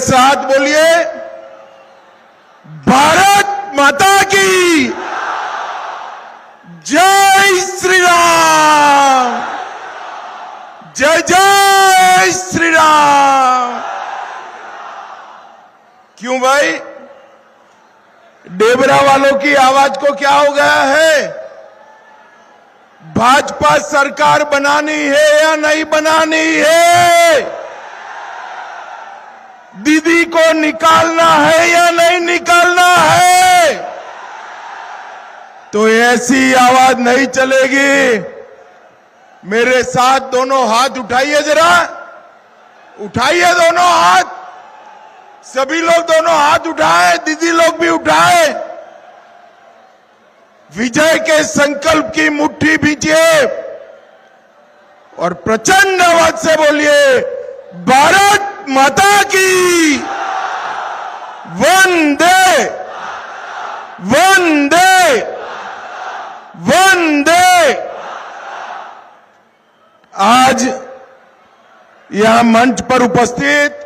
साथ बोलिए, भारत माता की जय श्री राम, जय जय श्री राम। क्यों भाई, डेबरा वालों की आवाज को क्या हो गया है? भाजपा सरकार बनानी है या नहीं बनानी है? दीदी को निकालना है या नहीं निकालना है? तो ऐसी आवाज नहीं चलेगी। मेरे साथ दोनों हाथ उठाइए, जरा उठाइए दोनों हाथ, सभी लोग दोनों हाथ उठाए, दीदी लोग भी उठाए। विजय के संकल्प की मुट्ठी भींचिए और प्रचंड आवाज से बोलिए, भारत माता की वंदे वंदे वंदे। आज यहां मंच पर उपस्थित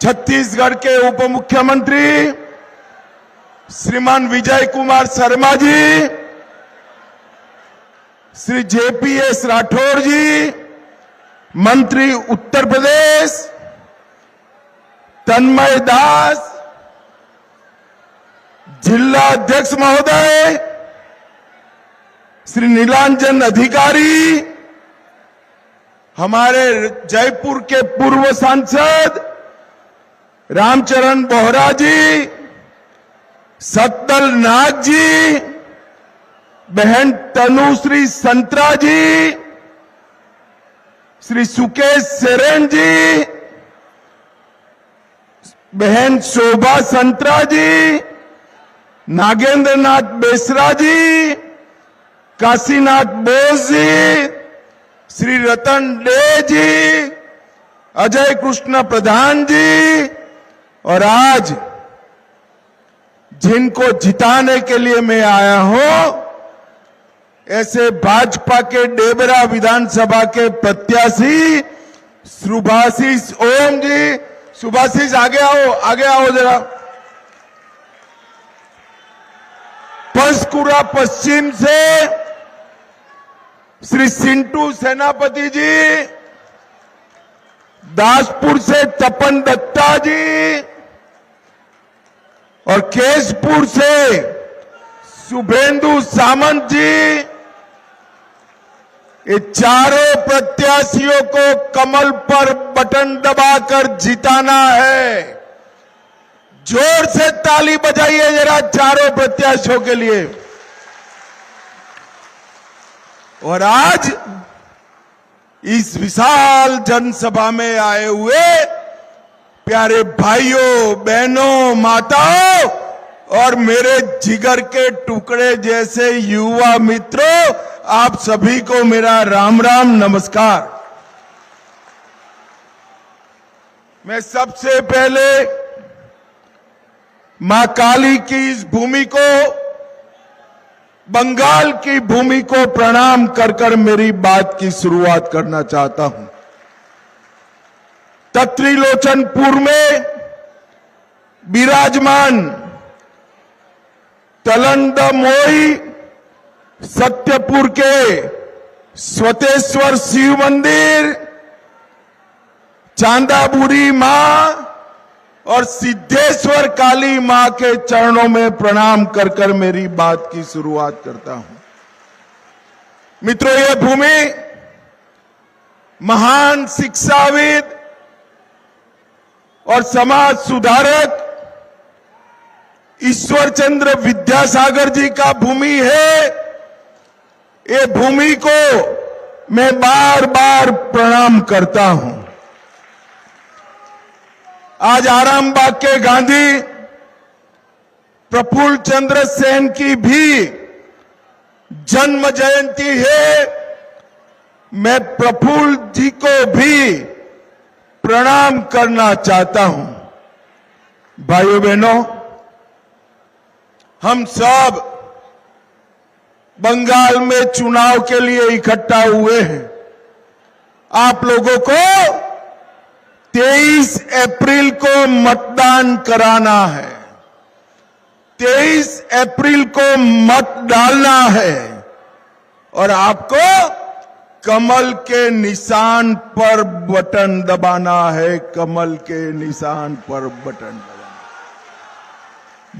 छत्तीसगढ़ के उप मुख्यमंत्री श्रीमान विजय कुमार शर्मा जी, श्री जेपीएस राठौर जी, मंत्री उत्तर प्रदेश तन्मय दास, जिला अध्यक्ष महोदय श्री नीलांजन अधिकारी, हमारे जयपुर के पूर्व सांसद रामचरण बोहरा जी, सत्तल नाग जी, बहन तनुश्री संतरा जी, श्री सुकेश सेरेन जी, बहन शोभा संतरा जी, नागेंद्र नाथ बेसरा जी, काशीनाथ बोस जी, श्री रतन डे जी, अजय कृष्ण प्रधान जी, और आज जिनको जिताने के लिए मैं आया हूं, ऐसे भाजपा के डेबरा विधानसभा के प्रत्याशी सुभाषिष ओम जी। सुभाषिष आगे आओ जरा। पंचकुरा पश्चिम से श्री सिंटू सेनापति जी, दासपुर से तपन दत्ता जी और केशपुर से शुभेंदु सामंत जी, ये चारों प्रत्याशियों को कमल पर बटन दबाकर जिताना है। जोर से ताली बजाइए जरा चारों प्रत्याशियों के लिए। और आज इस विशाल जनसभा में आए हुए प्यारे भाइयों, बहनों, माताओं और मेरे जिगर के टुकड़े जैसे युवा मित्रों, आप सभी को मेरा राम राम नमस्कार। मैं सबसे पहले मां काली की इस भूमि को, बंगाल की भूमि को प्रणाम कर कर मेरी बात की शुरुआत करना चाहता हूं। तत्रिलोचनपुर में विराजमान तलंदमोई सत्यपुर के स्वतेश्वर शिव मंदिर, चांदाबुरी मां और सिद्धेश्वर काली मां के चरणों में प्रणाम कर कर मेरी बात की शुरुआत करता हूं। मित्रों, यह भूमि महान शिक्षाविद और समाज सुधारक ईश्वर चंद्र विद्यासागर जी का भूमि है। ये भूमि को मैं बार बार प्रणाम करता हूं। आज आरामबाग के गांधी प्रफुल्ल चंद्र सेन की भी जन्म जयंती है। मैं प्रफुल्ल जी को भी प्रणाम करना चाहता हूं। भाइयों बहनों, हम सब बंगाल में चुनाव के लिए इकट्ठा हुए हैं। आप लोगों को 23 अप्रैल को मतदान कराना है, 23 अप्रैल को मत डालना है और आपको कमल के निशान पर बटन दबाना है, कमल के निशान पर बटन दबाना।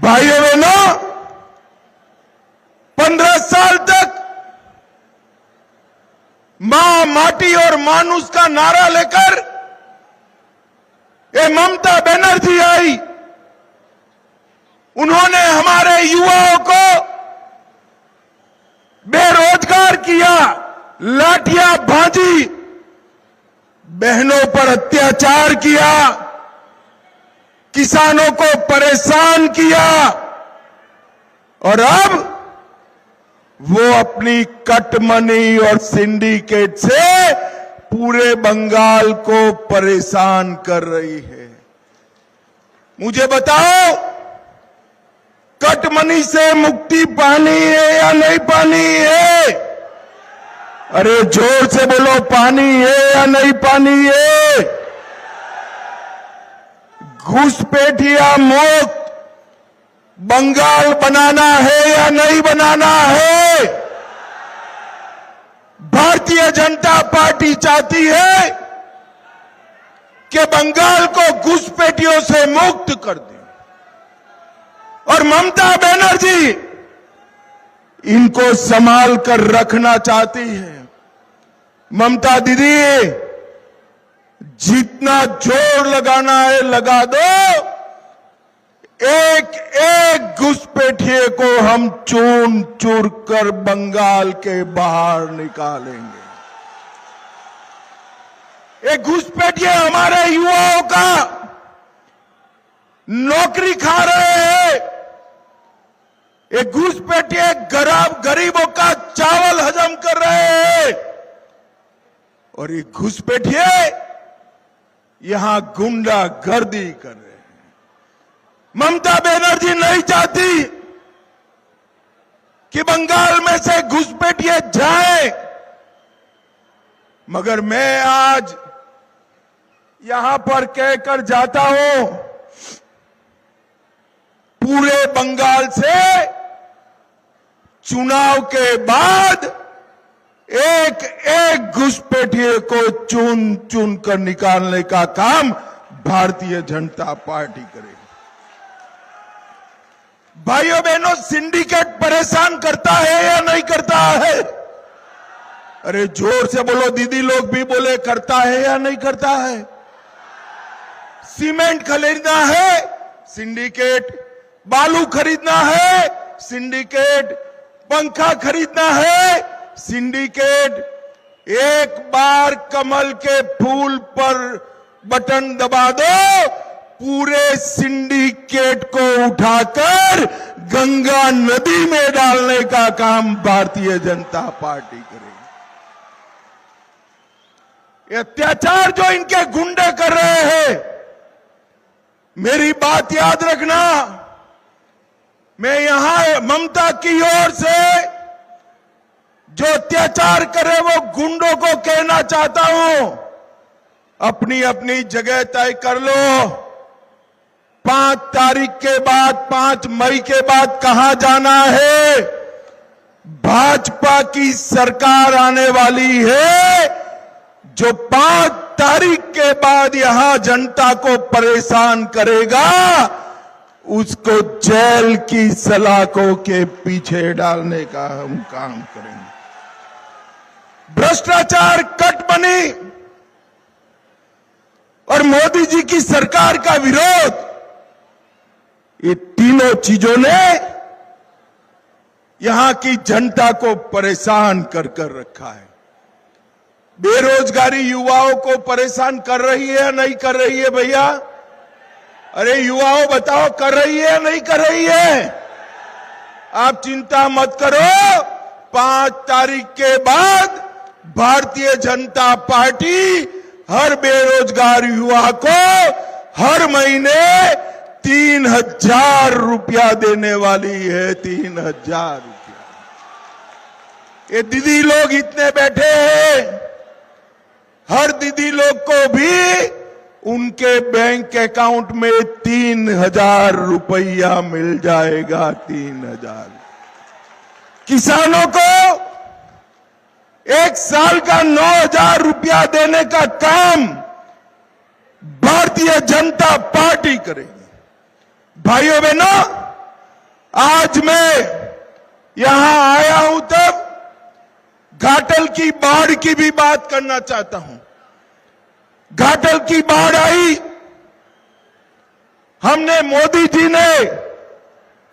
भाइयों बहनों, 15 साल तक मां, माटी और मानुष का नारा लेकर ये ममता बनर्जी आई। उन्होंने हमारे युवाओं को बेरोजगार किया, लाठियां भांजी, बहनों पर अत्याचार किया, किसानों को परेशान किया और अब वो अपनी कटमनी और सिंडिकेट से पूरे बंगाल को परेशान कर रही है। मुझे बताओ, कटमनी से मुक्ति पानी है या नहीं पानी है? अरे जोर से बोलो, पानी है या नहीं पानी है? घुसपैठिया मुक्त बंगाल बनाना है या नहीं बनाना है? भारतीय जनता पार्टी चाहती है कि बंगाल को घुसपैठियों से मुक्त कर दे और ममता बनर्जी इनको संभाल कर रखना चाहती है। ममता दीदी, जितना जोर लगाना है लगा दो, एक एक घुसपैठिए को हम चूर चूर कर बंगाल के बाहर निकालेंगे। एक घुसपैठिए हमारे युवाओं का नौकरी खा रहे हैं, एक घुसपैठिए गरीबों का चावल हजम कर रहे हैं और ये घुसपैठिए यहां गुंडागर्दी कर रहे हैं। ममता बनर्जी नहीं चाहती कि बंगाल में से घुसपैठिए जाए, मगर मैं आज यहां पर कहकर जाता हूं, पूरे बंगाल से चुनाव के बाद एक एक घुसपैठिए को चुन चुन कर निकालने का काम भारतीय जनता पार्टी करेगी। भाइयों बहनों, सिंडिकेट परेशान करता है या नहीं करता है? अरे जोर से बोलो, दीदी लोग भी बोले, करता है या नहीं करता है? सीमेंट खरीदना है, सिंडिकेट, बालू खरीदना है, सिंडिकेट, पंखा खरीदना है, सिंडिकेट। एक बार कमल के फूल पर बटन दबा दो, पूरे सिंडिकेट को उठाकर गंगा नदी में डालने का काम भारतीय जनता पार्टी करेगी। ये अत्याचार जो इनके गुंडे कर रहे हैं, मेरी बात याद रखना, मैं यहां ममता की ओर से जो अत्याचार करे वो गुंडों को कहना चाहता हूं, अपनी अपनी जगह तय कर लो। 5 तारीख के बाद, 5 मई के बाद कहां जाना है? भाजपा की सरकार आने वाली है, जो 5 तारीख के बाद यहां जनता को परेशान करेगा, उसको जेल की सलाखों के पीछे डालने का हम काम करेंगे। भ्रष्टाचार, कटमनी और मोदी जी की सरकार का विरोध, ये तीनों चीजों ने यहां की जनता को परेशान कर कर रखा है। बेरोजगारी युवाओं को परेशान कर रही है या नहीं कर रही है भैया? अरे युवाओं बताओ, कर रही है या नहीं कर रही है? आप चिंता मत करो, 5 तारीख के बाद भारतीय जनता पार्टी हर बेरोजगार युवा को हर महीने 3000 रुपया देने वाली है। 3000 रुपया। ये दीदी लोग इतने बैठे हैं, हर दीदी लोग को भी उनके बैंक अकाउंट में 3,000 रुपया मिल जाएगा। 3,000। किसानों को 1 साल का 9,000 रुपया देने का काम भारतीय जनता पार्टी करेगी। भाइयों बहनों, आज मैं यहां आया हूं तब घाटल की बाढ़ की भी बात करना चाहता हूं। घाटल की बाढ़ आई, हमने मोदी जी ने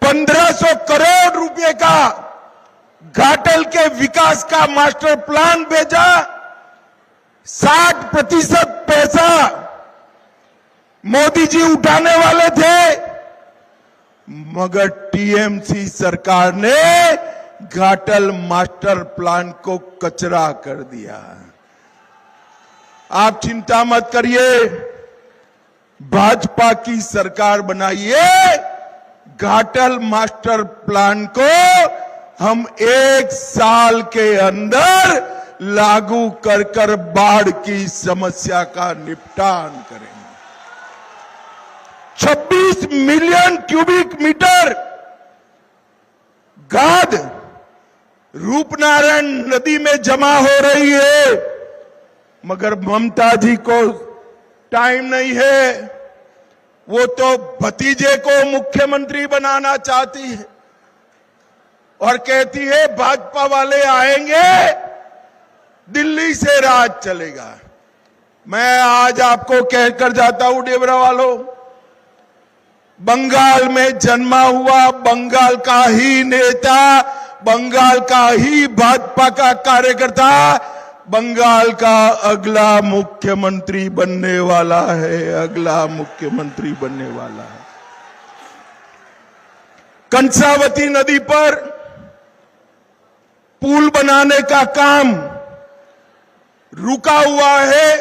1,500 करोड़ रुपए का घाटल के विकास का मास्टर प्लान भेजा। 60% पैसा मोदी जी उठाने वाले थे, मगर टीएमसी सरकार ने घाटल मास्टर प्लान को कचरा कर दिया। आप चिंता मत करिए, भाजपा की सरकार बनाइए, घाटल मास्टर प्लान को हम 1 साल के अंदर लागू कर बाढ़ की समस्या का निपटान करेंगे। 26 मिलियन क्यूबिक मीटर गाद रूपनारायण नदी में जमा हो रही है, मगर ममता जी को टाइम नहीं है। वो तो भतीजे को मुख्यमंत्री बनाना चाहती है और कहती है भाजपा वाले आएंगे, दिल्ली से राज चलेगा। मैं आज आपको कहकर जाता हूं, डेबरा वालों, बंगाल में जन्मा हुआ, बंगाल का ही नेता, बंगाल का ही भाजपा का कार्यकर्ता बंगाल का अगला मुख्यमंत्री बनने वाला है। अगला मुख्यमंत्री बनने वाला है। कंसावती नदी पर पुल बनाने का काम रुका हुआ है।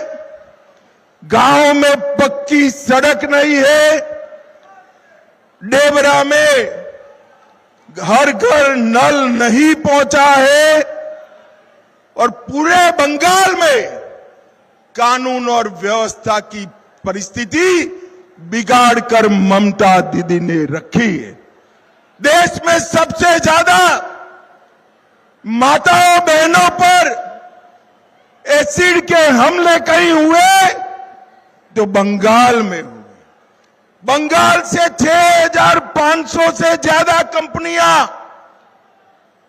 गांव में पक्की सड़क नहीं है। डेबरा में हर घर नल नहीं पहुंचा है और पूरे बंगाल में कानून और व्यवस्था की परिस्थिति बिगाड़कर ममता दीदी ने रखी है। देश में सबसे ज्यादा माताओं बहनों पर एसिड के हमले कहीं हुए तो बंगाल में हुए। बंगाल से 6,500 से ज्यादा कंपनियां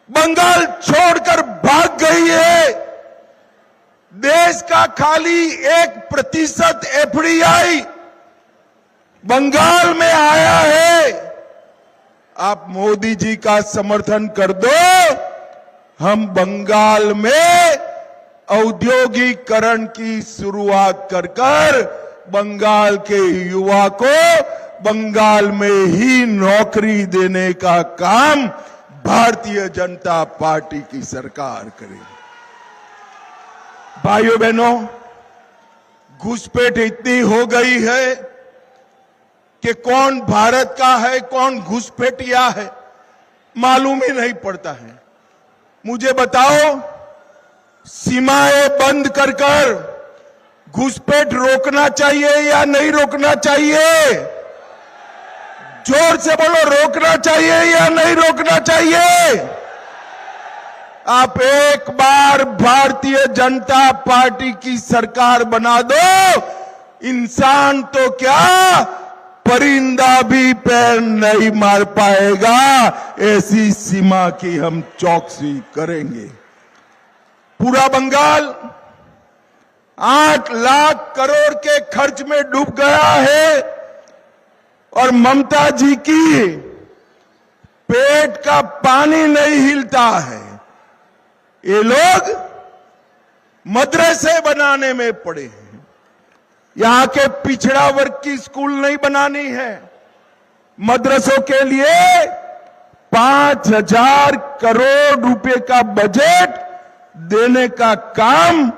बंगाल छोड़कर भाग गई है। देश का खाली 1% एफडीआई बंगाल में आया है। आप मोदी जी का समर्थन कर दो, हम बंगाल में औद्योगिकरण की शुरुआत कर बंगाल के युवा को बंगाल में ही नौकरी देने का काम भारतीय जनता पार्टी की सरकार करेगी। भाइयों बहनों, घुसपैठ इतनी हो गई है कि कौन भारत का है कौन घुसपैठिया है मालूम ही नहीं पड़ता है। मुझे बताओ, सीमाएं बंद कर घुसपैठ रोकना चाहिए या नहीं रोकना चाहिए? जोर से बोलो, रोकना चाहिए या नहीं रोकना चाहिए? आप एक बार भारतीय जनता पार्टी की सरकार बना दो, इंसान तो क्या परिंदा भी पैर नहीं मार पाएगा। ऐसी सीमा की हम चौकसी करेंगे। पूरा बंगाल 8 लाख करोड़ के खर्च में डूब गया है और ममता जी की पेट का पानी नहीं हिलता है। ये लोग मदरसे बनाने में पड़े हैं। यहां के पिछड़ा वर्ग की स्कूल नहीं बनानी है। मदरसों के लिए 5,000 करोड़ रुपए का बजट देने का काम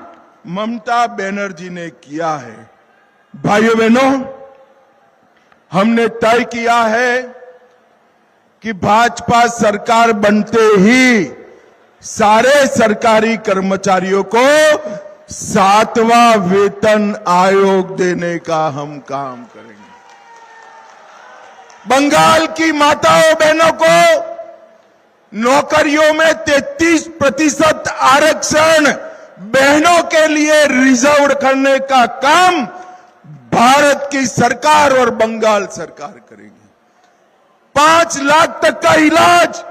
ममता बनर्जी ने किया है। भाइयों बहनों, हमने तय किया है कि भाजपा सरकार बनते ही सारे सरकारी कर्मचारियों को 7वां वेतन आयोग देने का हम काम करेंगे। बंगाल की माताओं बहनों को नौकरियों में 33% आरक्षण बहनों के लिए रिजर्व करने का काम भारत की सरकार और बंगाल सरकार करेगी। 5 लाख तक का इलाज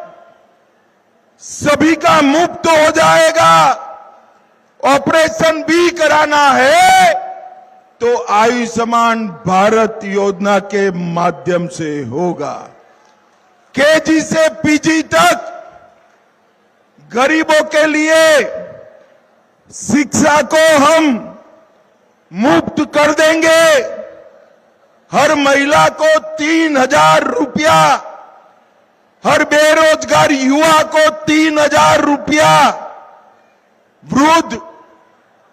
सभी का मुफ्त हो जाएगा। ऑपरेशन भी कराना है तो आयुष्मान भारत योजना के माध्यम से होगा। केजी से पीजी तक गरीबों के लिए शिक्षा को हम मुफ्त कर देंगे। हर महिला को 3,000 रुपया, हर बेरोजगार युवा को 3,000 रुपया, वृद्ध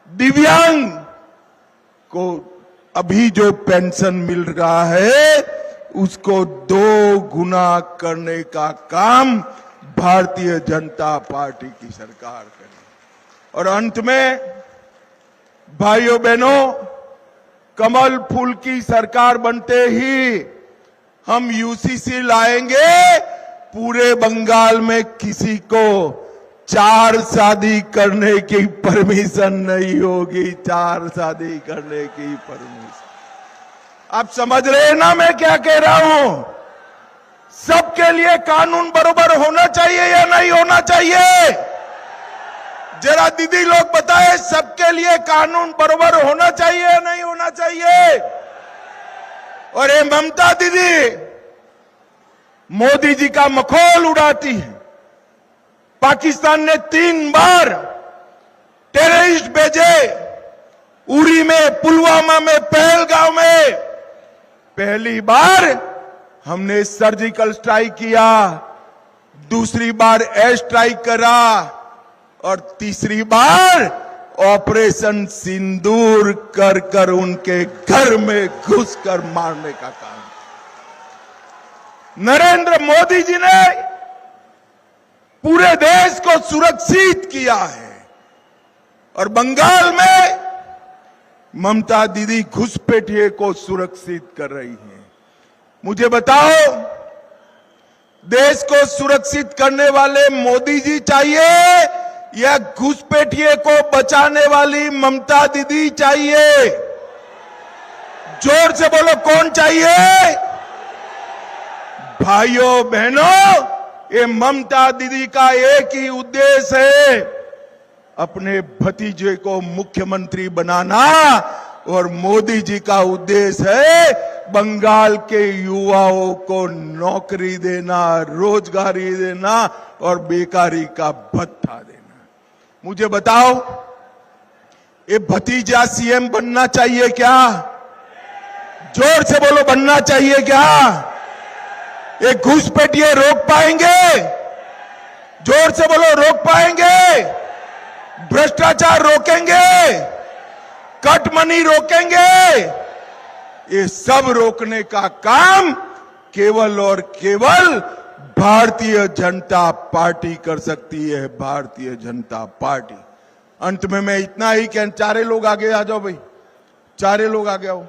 दिव्यांग को अभी जो पेंशन मिल रहा है उसको 2 गुना करने का काम भारतीय जनता पार्टी की सरकार करेगी। और अंत में भाइयों बहनों, कमल फूल की सरकार बनते ही हम यूसीसी लाएंगे। पूरे बंगाल में किसी को 4 शादी करने की परमिशन नहीं होगी। 4 शादी करने की परमिशन। आप समझ रहे हैं ना मैं क्या कह रहा हूं? सबके लिए कानून बराबर होना चाहिए या नहीं होना चाहिए? जरा दीदी लोग बताएं, सबके लिए कानून बराबर होना चाहिए या नहीं होना चाहिए? और ये ममता दीदी मोदी जी का मखौल उड़ाती है। पाकिस्तान ने 3 बार टेररिस्ट भेजे, उरी में, पुलवामा में, पहलगांव में। पहली बार हमने सर्जिकल स्ट्राइक किया, दूसरी बार एयर स्ट्राइक करा और तीसरी बार ऑपरेशन सिंदूर कर कर उनके घर में घुसकर मारने का काम। नरेंद्र मोदी जी ने पूरे देश को सुरक्षित किया है और बंगाल में ममता दीदी घुसपैठिए को सुरक्षित कर रही है। मुझे बताओ, देश को सुरक्षित करने वाले मोदी जी चाहिए या घुसपैठिए को बचाने वाली ममता दीदी चाहिए? जोर से बोलो, कौन चाहिए? भाइयों बहनों, ये ममता दीदी का एक ही उद्देश्य है, अपने भतीजे को मुख्यमंत्री बनाना। और मोदी जी का उद्देश्य है बंगाल के युवाओं को नौकरी देना, रोजगारी देना और बेकारी का भत्ता देना। मुझे बताओ, ये भतीजा सीएम बनना चाहिए क्या? जोर से बोलो, बनना चाहिए क्या? ये घुसपैठिए रोक पाएंगे? जोर से बोलो, रोक पाएंगे? भ्रष्टाचार रोकेंगे? कट मनी रोकेंगे? ये सब रोकने का काम केवल और केवल भारतीय जनता पार्टी कर सकती है। भारतीय जनता पार्टी। अंत में मैं इतना ही कह, 4 लोग आगे आ जाओ भाई, 4 लोग आगे आओ।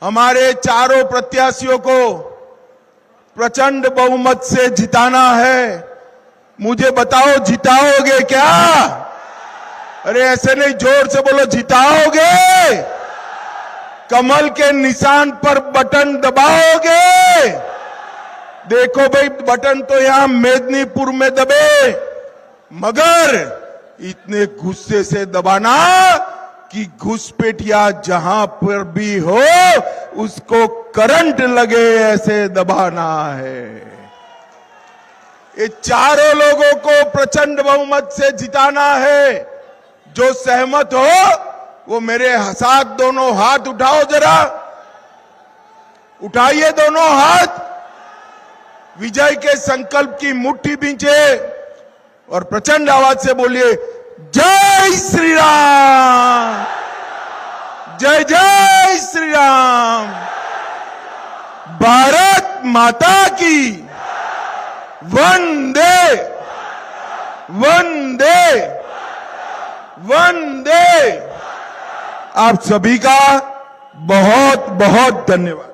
हमारे चारों प्रत्याशियों को प्रचंड बहुमत से जिताना है। मुझे बताओ, जिताओगे क्या? अरे ऐसे नहीं, जोर से बोलो, जिताओगे? कमल के निशान पर बटन दबाओगे? देखो भाई, बटन तो यहां मेदिनीपुर में दबे, मगर इतने गुस्से से दबाना कि घुसपैठिया जहां पर भी हो उसको करंट लगे, ऐसे दबाना है। ये चारों लोगों को प्रचंड बहुमत से जिताना है। जो सहमत हो वो मेरे साथ दोनों हाथ उठाओ, जरा उठाइए दोनों हाथ। विजय के संकल्प की मुट्ठी बींचे और प्रचंड आवाज से बोलिए, जय श्री राम, जय जय श्री राम, भारत माता की वंदे वंदे वंदे। आप सभी का बहुत बहुत धन्यवाद।